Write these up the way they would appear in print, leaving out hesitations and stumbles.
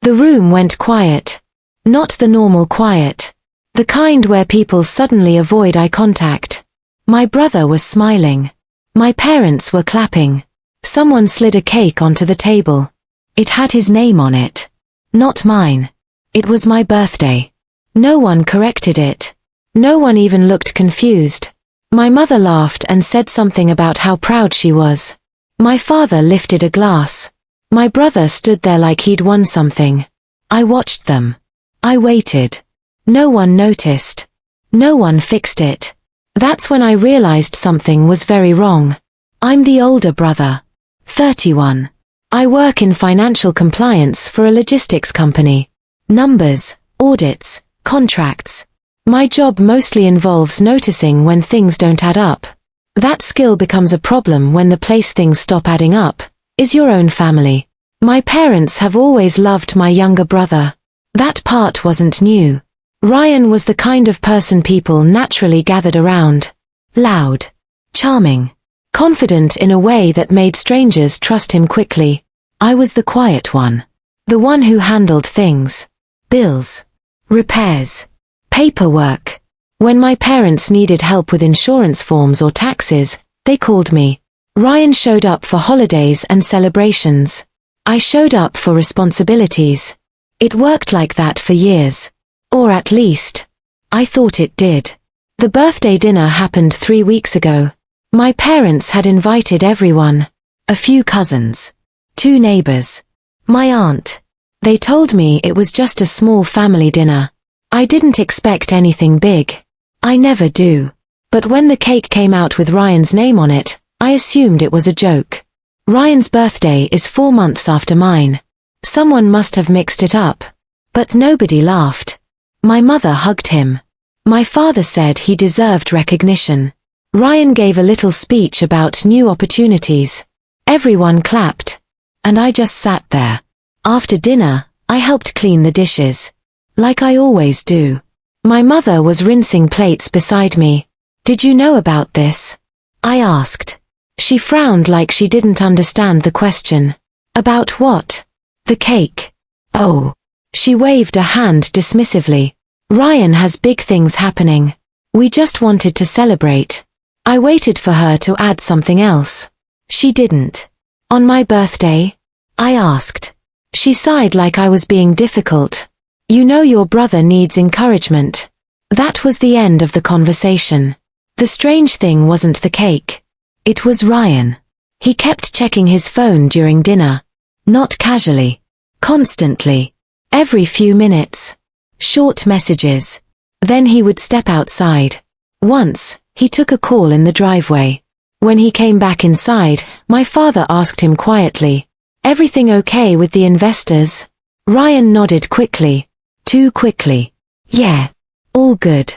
The room went quiet. Not the normal quiet. The kind where people suddenly avoid eye contact. My brother was smiling. My parents were clapping. Someone slid a cake onto the table. It had his name on it. Not mine. It was my birthday. No one corrected it. No one even looked confused. My mother laughed and said something about how proud she was. My father lifted a glass. My brother stood there like he'd won something. I watched them. I waited. No one noticed. No one fixed it. That's when I realized something was very wrong. I'm the older brother. 31. I work in financial compliance for a logistics company. Numbers, audits, contracts. My job mostly involves noticing when things don't add up. That skill becomes a problem when the place things stop adding up is your own family. My parents have always loved my younger brother. That part wasn't new. Ryan was the kind of person people naturally gathered around. Loud. Charming. Confident in a way that made strangers trust him quickly. I was the quiet one. The one who handled things. Bills. Repairs. Paperwork. When my parents needed help with insurance forms or taxes, they called me. Ryan showed up for holidays and celebrations. I showed up for responsibilities. It worked like that for years. Or at least, I thought it did. The birthday dinner happened 3 weeks ago. My parents had invited everyone. A few cousins. 2 neighbors. My aunt. They told me it was just a small family dinner. I didn't expect anything big. I never do. But when the cake came out with Ryan's name on it, I assumed it was a joke. Ryan's birthday is 4 months after mine. Someone must have mixed it up. But nobody laughed. My mother hugged him. My father said he deserved recognition. Ryan gave a little speech about new opportunities. Everyone clapped. And I just sat there. After dinner, I helped clean the dishes. Like I always do. My mother was rinsing plates beside me. Did you know about this? I asked. She frowned like she didn't understand the question. About what? The cake. Oh. She waved a hand dismissively. Ryan has big things happening. We just wanted to celebrate. I waited for her to add something else. She didn't. On my birthday? I asked. She sighed like I was being difficult. You know your brother needs encouragement. That was the end of the conversation. The strange thing wasn't the cake. It was Ryan. He kept checking his phone during dinner. Not casually. Constantly. Every few minutes. Short messages. Then he would step outside. Once, he took a call in the driveway. When he came back inside, my father asked him quietly, "Everything okay with the investors?" Ryan nodded quickly. Too quickly. Yeah. All good.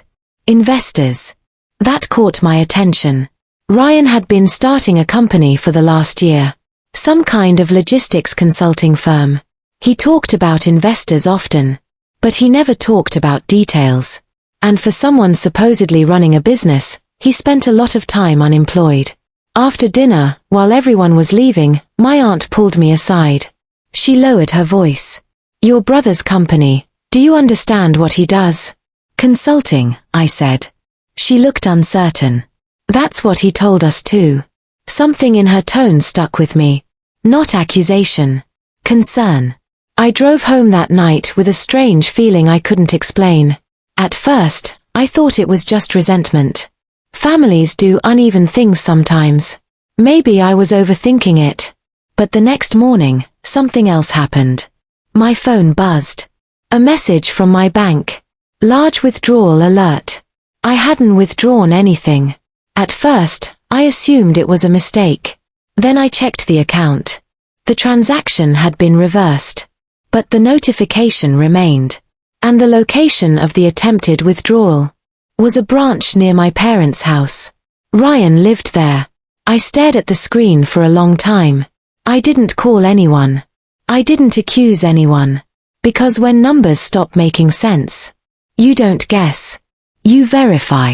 Investors. That caught my attention. Ryan had been starting a company for the last year. Some kind of logistics consulting firm. He talked about investors often. But he never talked about details. And for someone supposedly running a business, he spent a lot of time unemployed. After dinner, while everyone was leaving, my aunt pulled me aside. She lowered her voice. "Your brother's company, do you understand what he does?" "Consulting," I said. She looked uncertain. "That's what he told us too." Something in her tone stuck with me. Not accusation. Concern. I drove home that night with a strange feeling I couldn't explain. At first, I thought it was just resentment. Families do uneven things sometimes. Maybe I was overthinking it. But the next morning, something else happened. My phone buzzed. A message from my bank. Large withdrawal alert. I hadn't withdrawn anything. At first, I assumed it was a mistake. Then I checked the account. The transaction had been reversed. But the notification remained. And the location of the attempted withdrawal was a branch near my parents' house. Ryan lived there. I stared at the screen for a long time. I didn't call anyone. I didn't accuse anyone. Because when numbers stop making sense, you don't guess. You verify.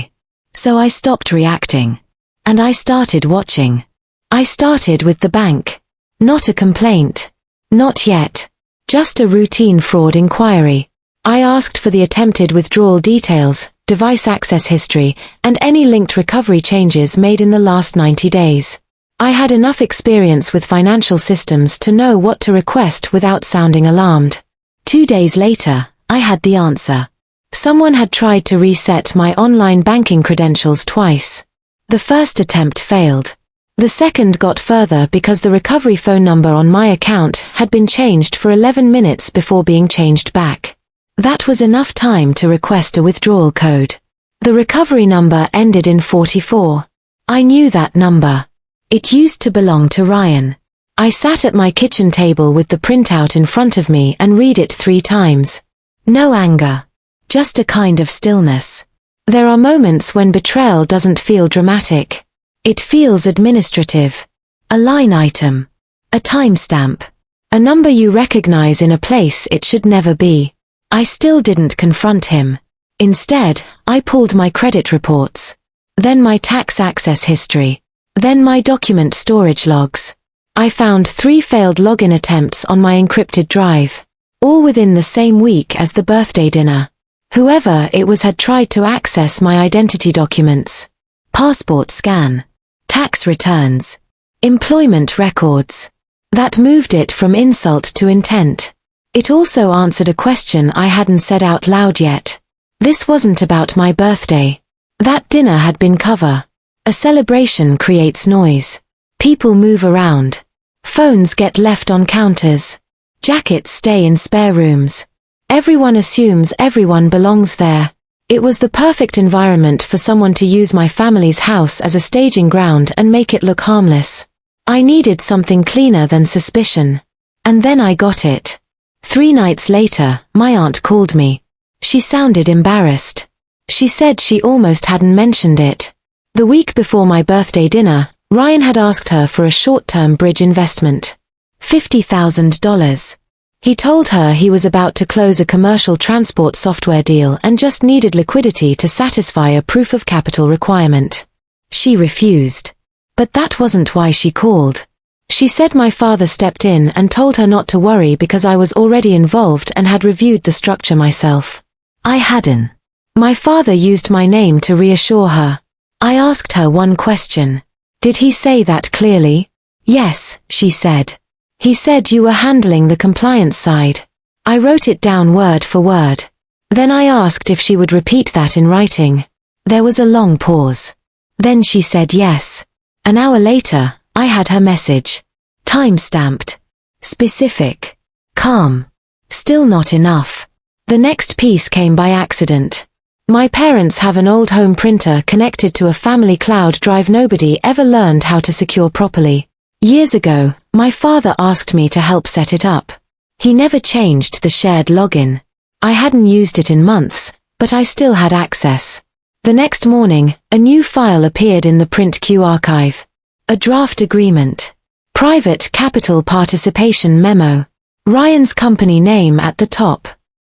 So I stopped reacting. And I started watching. I started with the bank. Not a complaint. Not yet. Just a routine fraud inquiry. I asked for the attempted withdrawal details, device access history, and any linked recovery changes made in the last 90 days. I had enough experience with financial systems to know what to request without sounding alarmed. 2 days later, I had the answer. Someone had tried to reset my online banking credentials twice. The first attempt failed. The second got further because the recovery phone number on my account had been changed for 11 minutes before being changed back. That was enough time to request a withdrawal code. The recovery number ended in 44. I knew that number. It used to belong to Ryan. I sat at my kitchen table with the printout in front of me and read it 3 times. No anger. Just a kind of stillness. There are moments when betrayal doesn't feel dramatic. It feels administrative. A line item. A timestamp. A number you recognize in a place it should never be. I still didn't confront him. Instead, I pulled my credit reports. Then my tax access history. Then my document storage logs. I found 3 failed login attempts on my encrypted drive. All within the same week as the birthday dinner. Whoever it was had tried to access my identity documents. Passport scan. Tax returns. Employment records. That moved it from insult to intent. It also answered a question I hadn't said out loud yet. This wasn't about my birthday. That dinner had been cover. A celebration creates noise. People move around. Phones get left on counters. Jackets stay in spare rooms. Everyone assumes everyone belongs there. It was the perfect environment for someone to use my family's house as a staging ground and make it look harmless. I needed something cleaner than suspicion. And then I got it. 3 nights later, my aunt called me. She sounded embarrassed. She said she almost hadn't mentioned it. The week before my birthday dinner, Ryan had asked her for a short-term bridge investment. $50,000. He told her he was about to close a commercial transport software deal and just needed liquidity to satisfy a proof of capital requirement. She refused. But that wasn't why she called. She said my father stepped in and told her not to worry because I was already involved and had reviewed the structure myself. I hadn't. My father used my name to reassure her. I asked her one question. Did he say that clearly? Yes, she said. He said you were handling the compliance side. I wrote it down word for word. Then I asked if she would repeat that in writing. There was a long pause. Then she said yes. An hour later, I had her message. Time-stamped. Specific. Calm. Still not enough. The next piece came by accident. My parents have an old home printer connected to a family cloud drive nobody ever learned how to secure properly. Years ago, my father asked me to help set it up. He never changed the shared login. I hadn't used it in months, but I still had access. The next morning, a new file appeared in the print queue archive. A draft agreement. Private capital participation memo. Ryan's company name at the top.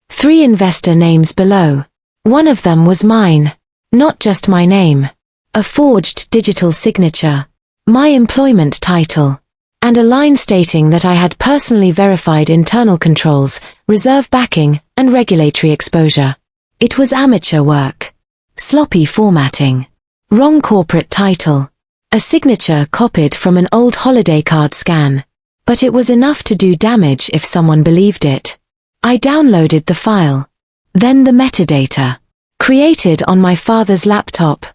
3 investor names below. One of them was mine. Not just my name. A forged digital signature. My employment title. And a line stating that I had personally verified internal controls, reserve backing, and regulatory exposure. It was amateur work. Sloppy formatting. Wrong corporate title. A signature copied from an old holiday card scan. But it was enough to do damage if someone believed it. I downloaded the file. Then the metadata. Created on my father's laptop.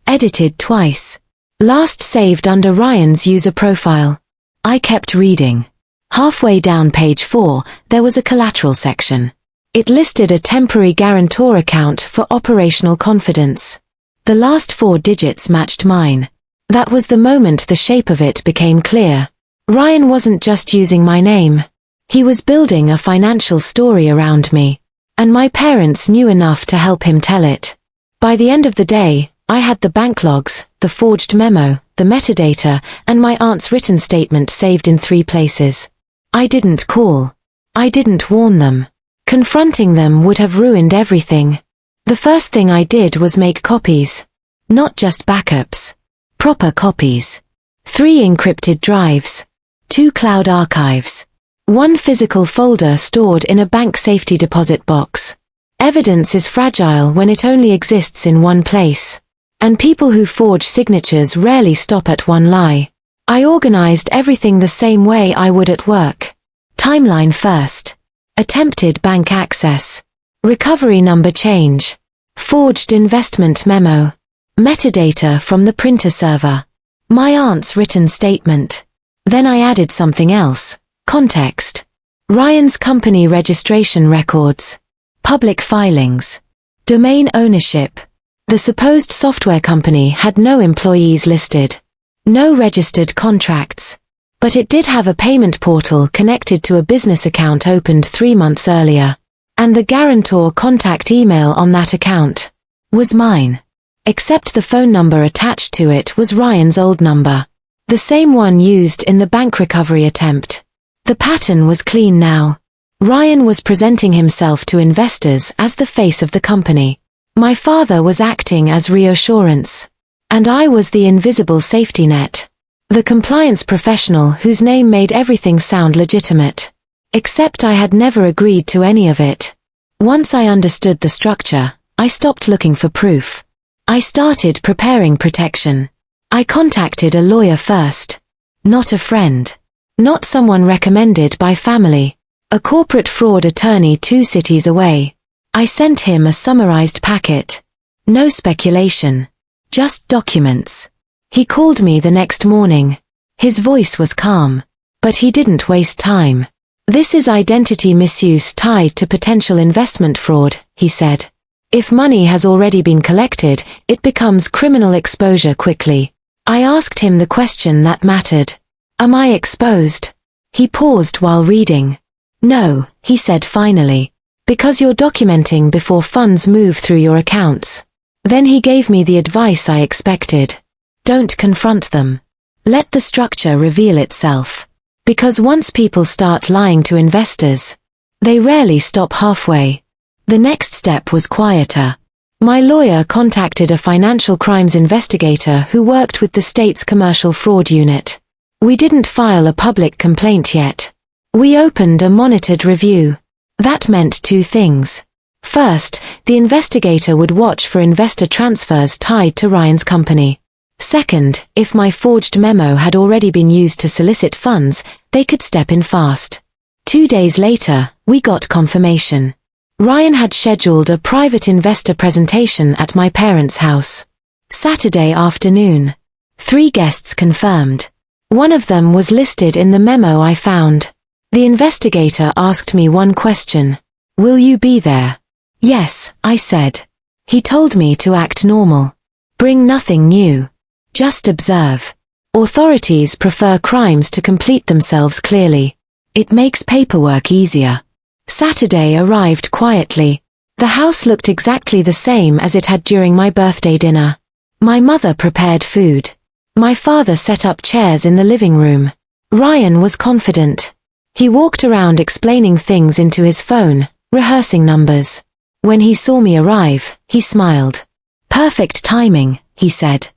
Edited twice. Last saved under Ryan's user profile. I kept reading. Halfway down page 4, there was a collateral section. It listed a temporary guarantor account for operational confidence. The last 4 digits matched mine. That was the moment the shape of it became clear. Ryan wasn't just using my name. He was building a financial story around me. And my parents knew enough to help him tell it. By the end of the day, I had the bank logs, the forged memo, the metadata, and my aunt's written statement saved in 3 places. I didn't call. I didn't warn them. Confronting them would have ruined everything. The first thing I did was make copies. Not just backups. Proper copies. 3 encrypted drives. 2 cloud archives. One physical folder stored in a bank safety deposit box. Evidence is fragile when it only exists in one place. And people who forge signatures rarely stop at one lie. I organized everything the same way I would at work. Timeline first. Attempted bank access. Recovery number change. Forged investment memo. Metadata from the printer server. My aunt's written statement. Then I added something else. Context. Ryan's company registration records. Public filings. Domain ownership. The supposed software company had no employees listed. No registered contracts. But it did have a payment portal connected to a business account opened 3 months earlier. And the guarantor contact email on that account was mine. Except the phone number attached to it was Ryan's old number. The same one used in the bank recovery attempt. The pattern was clean now. Ryan was presenting himself to investors as the face of the company. My father was acting as reassurance. And I was the invisible safety net. The compliance professional whose name made everything sound legitimate. Except I had never agreed to any of it. Once I understood the structure, I stopped looking for proof. I started preparing protection. I contacted a lawyer first. Not a friend. Not someone recommended by family. A corporate fraud attorney 2 cities away. I sent him a summarized packet. No speculation. Just documents. He called me the next morning. His voice was calm. But he didn't waste time. This is identity misuse tied to potential investment fraud, he said. If money has already been collected, it becomes criminal exposure quickly. I asked him the question that mattered. Am I exposed? He paused while reading. No, he said finally. Because you're documenting before funds move through your accounts. Then he gave me the advice I expected. Don't confront them. Let the structure reveal itself. Because once people start lying to investors, they rarely stop halfway. The next step was quieter. My lawyer contacted a financial crimes investigator who worked with the state's commercial fraud unit. We didn't file a public complaint yet. We opened a monitored review. That meant 2 things. First, the investigator would watch for investor transfers tied to Ryan's company. Second, if my forged memo had already been used to solicit funds, they could step in fast. 2 days later, we got confirmation. Ryan had scheduled a private investor presentation at my parents' house. Saturday afternoon. 3 guests confirmed. One of them was listed in the memo I found. The investigator asked me one question. Will you be there? Yes, I said. He told me to act normal. Bring nothing new. Just observe. Authorities prefer crimes to complete themselves clearly. It makes paperwork easier. Saturday arrived quietly. The house looked exactly the same as it had during my birthday dinner. My mother prepared food. My father set up chairs in the living room. Ryan was confident. He walked around explaining things into his phone, rehearsing numbers. When he saw me arrive, he smiled. Perfect timing, he said.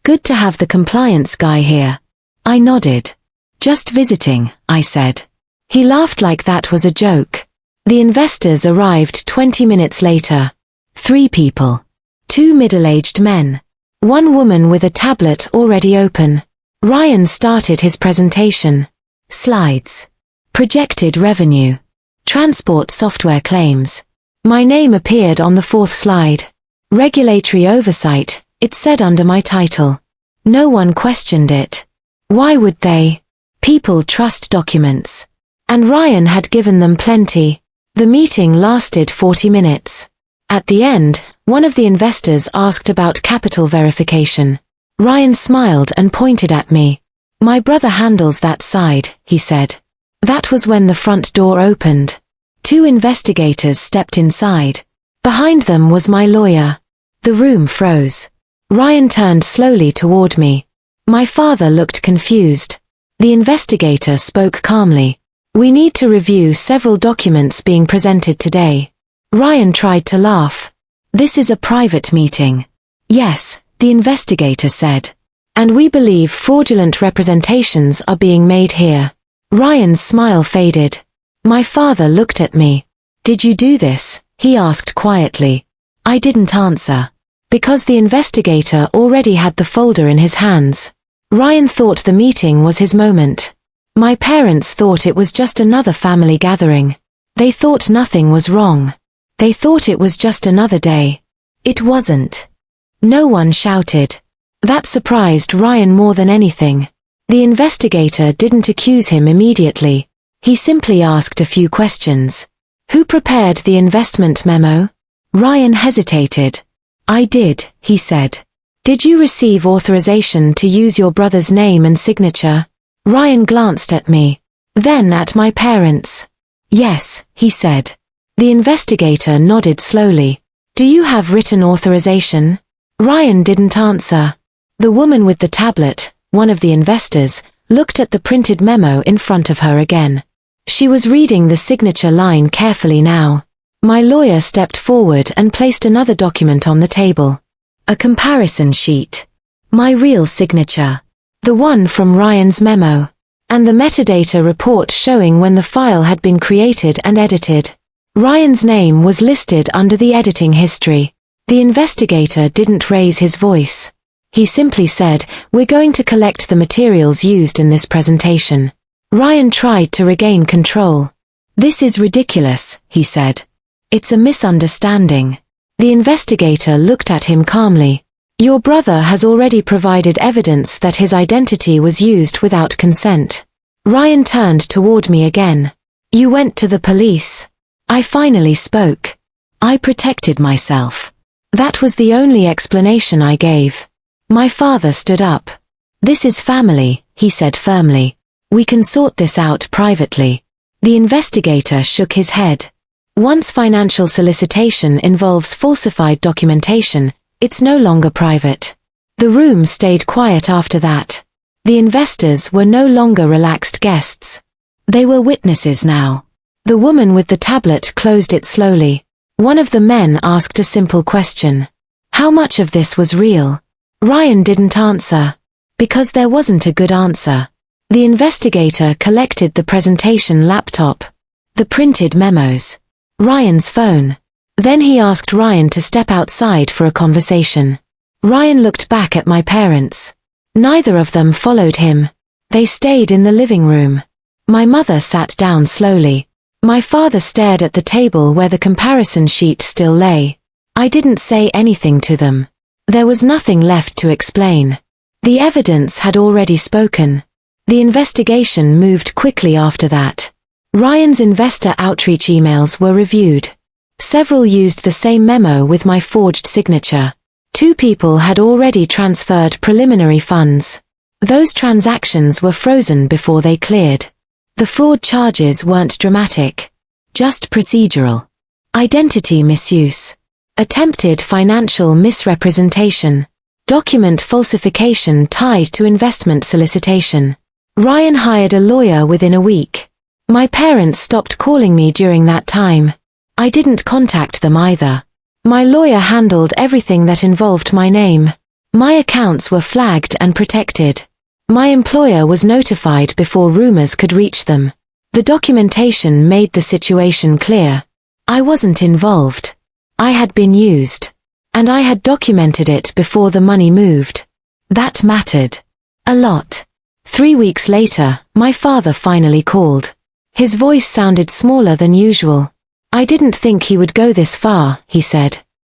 Good to have the compliance guy here. I nodded. Just visiting, I said. He laughed like that was a joke. The investors arrived 20 minutes later. 3 people. 2 middle-aged men. 1 woman with a tablet already open. Ryan started his presentation. Slides. Projected revenue. Transport software claims. My name appeared on the 4th slide. Regulatory oversight, it said under my title. No one questioned it. Why would they? People trust documents. And Ryan had given them plenty. The meeting lasted 40 minutes. At the end, one of the investors asked about capital verification. Ryan smiled and pointed at me. My brother handles that side, he said. That was when the front door opened. 2 investigators stepped inside. Behind them was my lawyer. The room froze. Ryan turned slowly toward me. My father looked confused. The investigator spoke calmly. We need to review several documents being presented today. Ryan tried to laugh. This is a private meeting. Yes, the investigator said. And we believe fraudulent representations are being made here. Ryan's smile faded. My father looked at me. "Did you do this?" he asked quietly. I didn't answer. Because the investigator already had the folder in his hands. Ryan thought the meeting was his moment. My parents thought it was just another family gathering. They thought nothing was wrong. They thought it was just another day. It wasn't. No one shouted. That surprised Ryan more than anything. The investigator didn't accuse him immediately. He simply asked a few questions. Who prepared the investment memo? Ryan hesitated. I did, he said. Did you receive authorization to use your brother's name and signature? Ryan glanced at me. Then at my parents. Yes, he said. The investigator nodded slowly. Do you have written authorization? Ryan didn't answer. The woman with the tablet, one of the investors, looked at the printed memo in front of her again. She was reading the signature line carefully now. My lawyer stepped forward and placed another document on the table. A comparison sheet. My real signature. The one from Ryan's memo. And the metadata report showing when the file had been created and edited. Ryan's name was listed under the editing history. The investigator didn't raise his voice. He simply said, "We're going to collect the materials used in this presentation." Ryan tried to regain control. "This is ridiculous," he said. "It's a misunderstanding." The investigator looked at him calmly. "Your brother has already provided evidence that his identity was used without consent." Ryan turned toward me again. "You went to the police." I finally spoke. I protected myself. That was the only explanation I gave. My father stood up. "This is family," he said firmly. "We can sort this out privately." The investigator shook his head. Once financial solicitation involves falsified documentation, it's no longer private. The room stayed quiet after that. The investors were no longer relaxed guests. They were witnesses now. The woman with the tablet closed it slowly. One of the men asked a simple question. How much of this was real? Ryan didn't answer. Because there wasn't a good answer. The investigator collected the presentation laptop. The printed memos. Ryan's phone. Then he asked Ryan to step outside for a conversation. Ryan looked back at my parents. Neither of them followed him. They stayed in the living room. My mother sat down slowly. My father stared at the table where the comparison sheet still lay. I didn't say anything to them. There was nothing left to explain. The evidence had already spoken. The investigation moved quickly after that. Ryan's investor outreach emails were reviewed. Several used the same memo with my forged signature. 2 people had already transferred preliminary funds. Those transactions were frozen before they cleared. The fraud charges weren't dramatic. Just procedural. Identity misuse. Attempted financial misrepresentation. Document falsification tied to investment solicitation. Ryan hired a lawyer within a week. My parents stopped calling me during that time. I didn't contact them either. My lawyer handled everything that involved my name. My accounts were flagged and protected. My employer was notified before rumors could reach them. The documentation made the situation clear. I wasn't involved. I had been used. And I had documented it before the money moved. That mattered. A lot. 3 weeks later, my father finally called. His voice sounded smaller than usual. "I didn't think he would go this far," he said.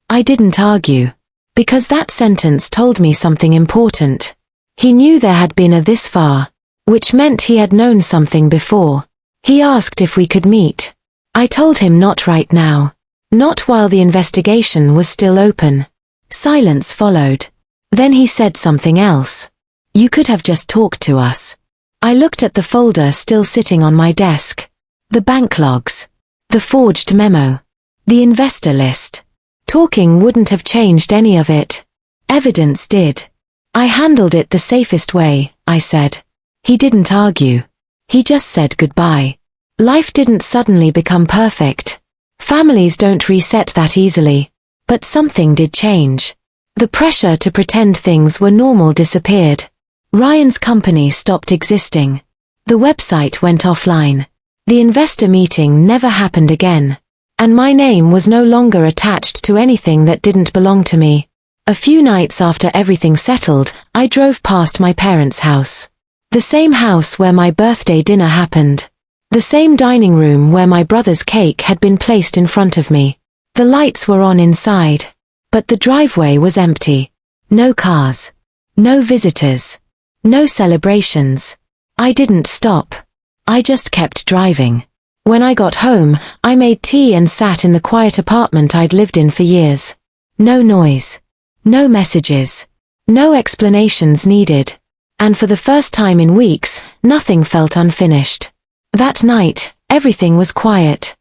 I didn't argue. Because that sentence told me something important. He knew there had been a this far, which meant he had known something before. He asked if we could meet. I told him not right now. Not while the investigation was still open. Silence followed. Then he said something else. "You could have just talked to us." I looked at the folder still sitting on my desk. The bank logs. The forged memo. The investor list. Talking wouldn't have changed any of it. Evidence did. I handled it the safest way, I said. He didn't argue. He just said goodbye. Life didn't suddenly become perfect. Families don't reset that easily. But something did change. The pressure to pretend things were normal disappeared. Ryan's company stopped existing. The website went offline. The investor meeting never happened again. And my name was no longer attached to anything that didn't belong to me. A few nights after everything settled, I drove past my parents' house. The same house where my birthday dinner happened. The same dining room where my brother's cake had been placed in front of me. The lights were on inside. But the driveway was empty. No cars. No visitors. No celebrations. I didn't stop. I just kept driving. When I got home, I made tea and sat in the quiet apartment I'd lived in for years. No noise. No messages. No explanations needed. And for the first time in weeks, nothing felt unfinished. That night, everything was quiet.